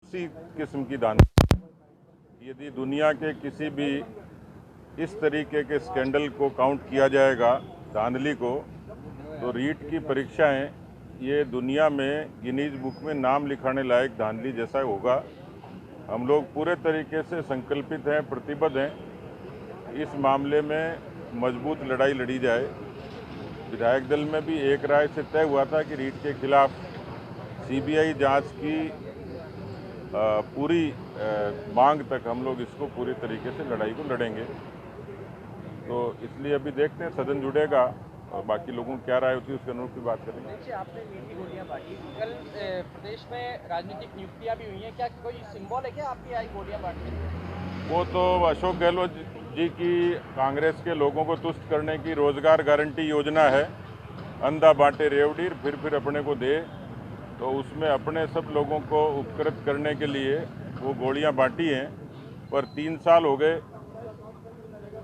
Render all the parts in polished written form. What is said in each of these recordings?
इसी किस्म की धांधली, यदि दुनिया के किसी भी इस तरीके के स्कैंडल को काउंट किया जाएगा धांधली को, तो रीट की परीक्षाएं ये दुनिया में गिनीज बुक में नाम लिखाने लायक धांधली जैसा होगा। हम लोग पूरे तरीके से संकल्पित हैं, प्रतिबद्ध हैं, इस मामले में मजबूत लड़ाई लड़ी जाए। विधायक दल में भी एक राय से तय हुआ था कि रीट के खिलाफ सीबीआई जांच की पूरी मांग तक हम लोग इसको पूरी तरीके से लड़ाई को लड़ेंगे। तो इसलिए अभी देखते हैं, सदन जुड़ेगा और बाकी लोगों की क्या राय होती है उसके अनुरूप की बात करेंगे। आपने मीठी गोलियां बांटी, कल प्रदेश में राजनीतिक नियुक्तियां भी हुई हैं, क्या कोई सिंबल है क्या आपकी आई गोलियां बांटने? वो तो अशोक गहलोत जी की कांग्रेस के लोगों को तुष्ट करने की रोजगार गारंटी योजना है, अंधा बांटे रेवड़ी फिर अपने को दे, तो उसमें अपने सब लोगों को उपकृत करने के लिए वो गोलियां बांटी हैं। पर 3 साल हो गए,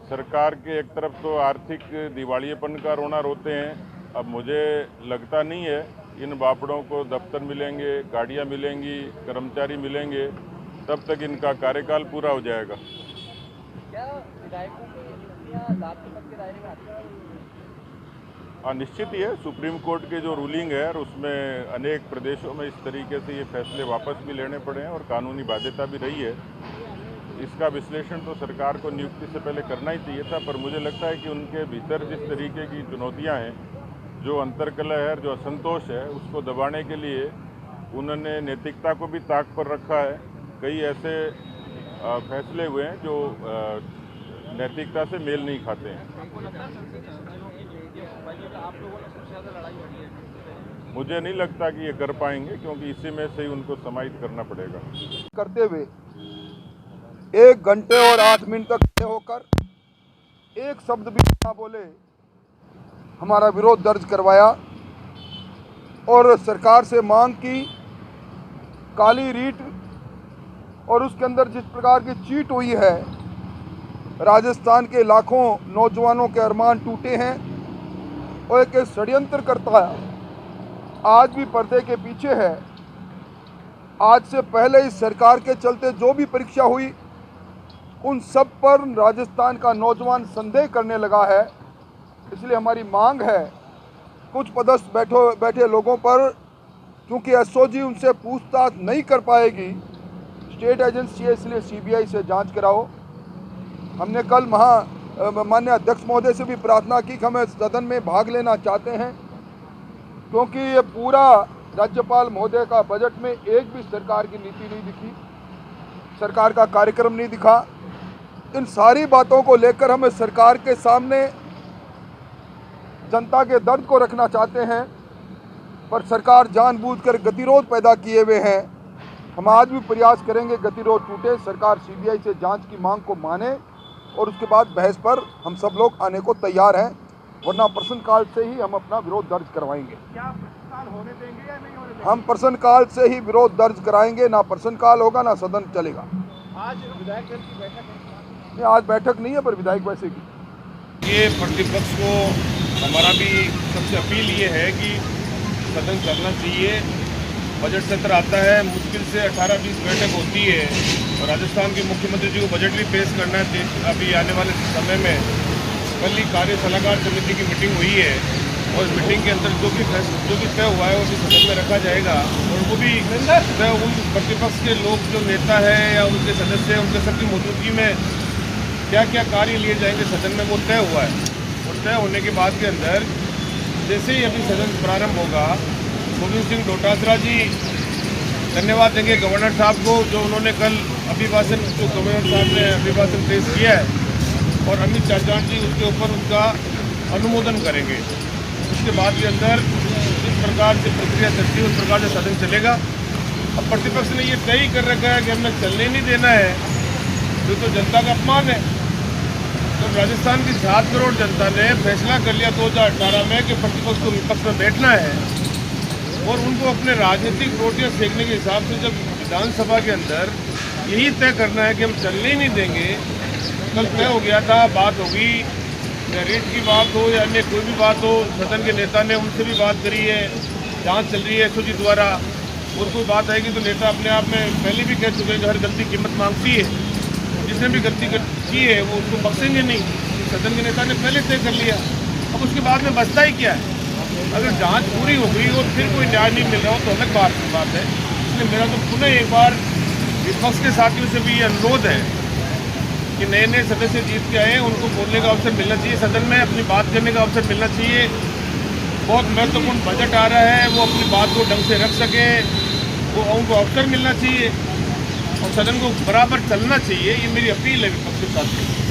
सरकार के एक तरफ तो आर्थिक दिवालियेपन का रोना रोते हैं। अब मुझे लगता नहीं है इन बापड़ों को दफ्तर मिलेंगे, गाड़ियां मिलेंगी, कर्मचारी मिलेंगे, तब तक इनका कार्यकाल पूरा हो जाएगा। क्या विधायकों की नियुक्तियां लाभ के पद के दायरे में आती हैं? हाँ, निश्चित ही है। सुप्रीम कोर्ट की जो रूलिंग है और उसमें अनेक प्रदेशों में इस तरीके से ये फैसले वापस भी लेने पड़े हैं और कानूनी बाध्यता भी रही है। इसका विश्लेषण तो सरकार को नियुक्ति से पहले करना ही चाहिए था, पर मुझे लगता है कि उनके भीतर जिस तरीके की चुनौतियां हैं, जो अंतर्कलह है, जो असंतोष है, उसको दबाने के लिए उन्होंने नैतिकता को भी ताक पर रखा है। कई ऐसे फैसले हुए हैं जो नैतिकता से मेल नहीं खाते हैं। मुझे नहीं लगता कि ये कर पाएंगे, क्योंकि इसी में से ही उनको समाहित करना पड़ेगा। करते हुए 1 घंटे और 8 मिनट तक खड़े होकर एक शब्द भी ना बोले हमारा विरोध दर्ज करवाया और सरकार से मांग की काली रीट और उसके अंदर जिस प्रकार की चीट हुई है, राजस्थान के लाखों नौजवानों के अरमान टूटे हैं और एक षड्यंत्र करता है आज भी पर्दे के पीछे है। आज से पहले इस सरकार के चलते जो भी परीक्षा हुई उन सब पर राजस्थान का नौजवान संदेह करने लगा है। इसलिए हमारी मांग है कुछ पदस्थ बैठे लोगों पर, क्योंकि एसओजी उनसे पूछताछ नहीं कर पाएगी, स्टेट एजेंसी है, इसलिए सीबीआई से जांच कराओ। हमने कल माननीय अध्यक्ष महोदय से भी प्रार्थना की कि हम सदन में भाग लेना चाहते हैं, क्योंकि ये पूरा राज्यपाल महोदय का बजट में एक भी सरकार की नीति नहीं दिखी, सरकार का कार्यक्रम नहीं दिखा। इन सारी बातों को लेकर हम सरकार के सामने जनता के दर्द को रखना चाहते हैं, पर सरकार जानबूझकर गतिरोध पैदा किए हुए हैं। हम आज भी प्रयास करेंगे गतिरोध टूटे, सरकार सीबीआई से जांच की मांग को माने और उसके बाद बहस पर हम सब लोग आने को तैयार हैं, वरना प्रश्नकाल से ही हम अपना विरोध दर्ज करवाएंगे। क्या प्रश्नकाल होने देंगे या नहीं होने देंगे? हम प्रश्नकाल से ही विरोध दर्ज कराएंगे, ना प्रश्नकाल होगा ना सदन चलेगा। आज विधायक दल की बैठक है? आज बैठक नहीं है, पर विधायक वैसे की। ये प्रतिपक्ष को हमारा भी सबसे अपील ये है कि सदन चलना चाहिए। बजट सत्र आता है, मुश्किल से 18-20 बैठक होती है और राजस्थान के मुख्यमंत्री जी को बजट भी पेश करना है अभी आने वाले समय में। कल ही कार्य सलाहकार समिति की मीटिंग हुई है और इस मीटिंग के अंदर जो भी तय हुआ है वो भी सदन में रखा जाएगा और वो भी उन प्रतिपक्ष के लोग जो नेता है या उनके सदस्य हैं उनके सबकी मौजूदगी में क्या क्या कार्य लिए जाएंगे सदन में, वो तय हुआ है। और तय होने के बाद के अंदर जैसे ही अभी सदन प्रारंभ होगा, गोविंद सिंह डोटासरा जी धन्यवाद देंगे गवर्नर साहब को, जो उन्होंने कल अभिभाषण जो गवर्नर साहब ने अभिभाषण पेश किया है, और अमित चाचान जी उसके ऊपर उनका अनुमोदन करेंगे। उसके बाद के अंदर जिस प्रकार से प्रक्रिया चलती है उस प्रकार से सदन चलेगा। अब प्रतिपक्ष ने ये तय कर रखा है कि हमें चलने नहीं देना है, जो तो जनता का अपमान है। तो राजस्थान की 7 करोड़ जनता ने फैसला कर लिया 2018 में कि प्रतिपक्ष को विपक्ष में बैठना है और उनको अपने राजनीतिक रोटियां सेकने के हिसाब से जब विधानसभा के अंदर यही तय करना है कि हम चलने ही नहीं देंगे। कल तय हो गया था, बात होगी, या रेट की बात हो या अन्य कोई भी बात हो, सदन के नेता ने उनसे भी बात करी है, जांच चल रही है एसओजी द्वारा। और कोई बात आएगी तो नेता अपने आप में पहले भी कह चुके हैं कि हर गलती कीमत मांगती है, जिसने भी गलती की है वो उसको बख्शेंगे नहीं। सदन के नेता ने पहले तय कर लिया, अब उसके बाद में बचता ही क्या है। अगर जांच पूरी हो गई और फिर कोई न्याय नहीं मिल रहा हो तो अलग बात है। इसलिए मेरा तो पुनः एक बार विपक्ष के साथियों से भी ये अनुरोध है कि नए नए सदस्य जीत के आए, उनको बोलने का अवसर मिलना चाहिए, सदन में अपनी बात करने का अवसर मिलना चाहिए। बहुत महत्वपूर्ण बजट आ रहा है, वो अपनी बात को ढंग से रख सकें, वो उनको अवसर मिलना चाहिए और सदन को बराबर चलना चाहिए। ये मेरी अपील है विपक्ष के साथ।